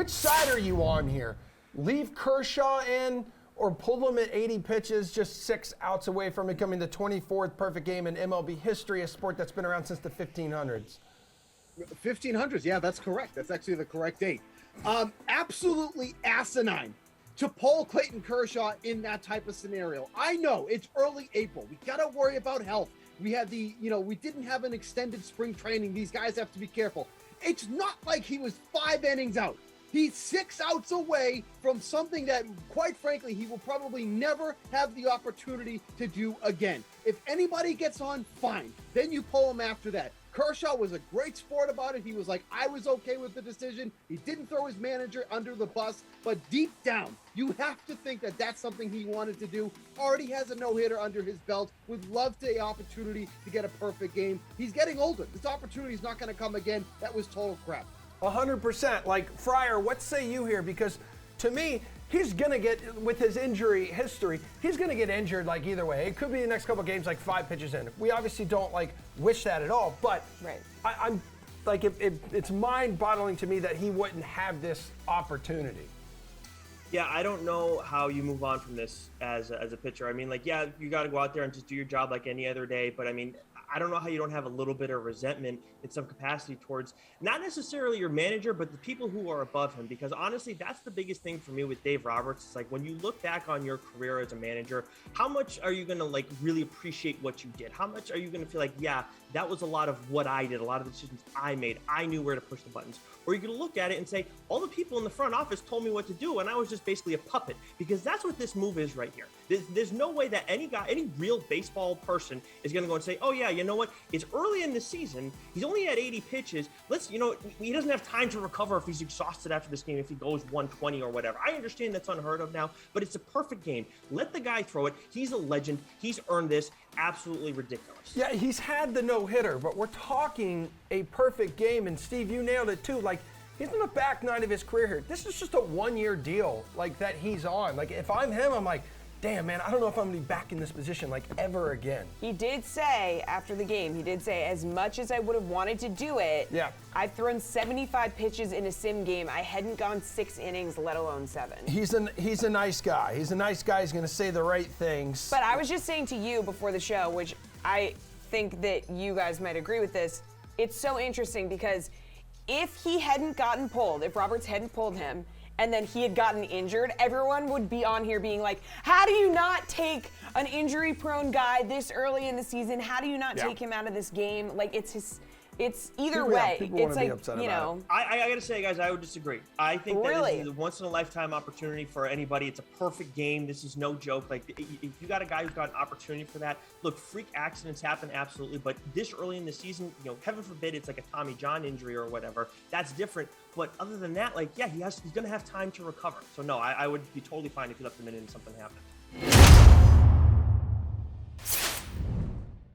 which side are you on here? Leave Kershaw in or pull him at 80 pitches, just 6 outs away from becoming the 24th perfect game in MLB history, a sport that's been around since the 1500s? 1500s, yeah, that's correct. That's actually the correct date. Absolutely asinine to pull Clayton Kershaw in that type of scenario. I know it's early April. We got to worry about health. We had we didn't have an extended spring training. These guys have to be careful. It's not like he was 5 innings out. He's 6 outs away from something that, quite frankly, he will probably never have the opportunity to do again. If anybody gets on, fine. Then you pull him after that. Kershaw was a great sport about it. He was like, I was okay with the decision. He didn't throw his manager under the bus, but deep down, you have to think that that's something he wanted to do. Already has a no-hitter under his belt. Would love the opportunity to get a perfect game. He's getting older. This opportunity is not going to come again. That was total crap. 100%. Like, Friar, what say you here? Because to me, he's going to get, with his injury history, he's going to get injured like either way. It could be the next couple of games, like 5 pitches in. We obviously don't wish that at all, but right. I'm like, it's mind-boggling to me that he wouldn't have this opportunity. Yeah, I don't know how you move on from this as a pitcher. I mean, yeah, you got to go out there and just do your job like any other day. But I mean, I don't know how you don't have a little bit of resentment in some capacity towards not necessarily your manager, but the people who are above him. Because honestly, that's the biggest thing for me with Dave Roberts. It's like, when you look back on your career as a manager, how much are you going to really appreciate what you did? How much are you going to feel like, yeah, that was a lot of what I did, a lot of the decisions I made. I knew where to push the buttons. Or you're going to look at it and say, all the people in the front office told me what to do, and I was just basically a puppet. Because that's what this move is right here. There's no way that any real baseball person is going to go and say, oh yeah, you know what? It's early in the season. He's only at 80 pitches. He doesn't have time to recover if he's exhausted after this game, if he goes 120 or whatever. I understand that's unheard of now, but it's a perfect game. Let the guy throw it. He's a legend. He's earned this. Absolutely ridiculous. Yeah, he's had the no-hitter, but we're talking a perfect game, and Steve, you nailed it too. He's in the back 9 of his career here. This is just a 1-year deal, that he's on. If I'm him, I'm like, damn, man, I don't know if I'm going to be back in this position, ever again. He did say, after the game, as much as I would have wanted to do it, yeah, I've thrown 75 pitches in a sim game. I hadn't gone 6 innings, let alone 7. He's a nice guy. He's a nice guy. He's going to say the right things. But I was just saying to you before the show, which I think that you guys might agree with this, it's so interesting because if he hadn't gotten pulled, if Roberts hadn't pulled him, and then he had gotten injured, everyone would be on here being like, how do you not take an injury-prone guy this early in the season? How do you not take him out of this game? It's either way. It's I got to say, guys, I would disagree. I think that this is a once-in-a-lifetime opportunity for anybody. It's a perfect game. This is no joke. If you got a guy who's got an opportunity for that, look, freak accidents happen, absolutely. But this early in the season, heaven forbid it's like a Tommy John injury or whatever. That's different. But other than that, he's going to have time to recover. So, no, I would be totally fine if you left him in and something happened.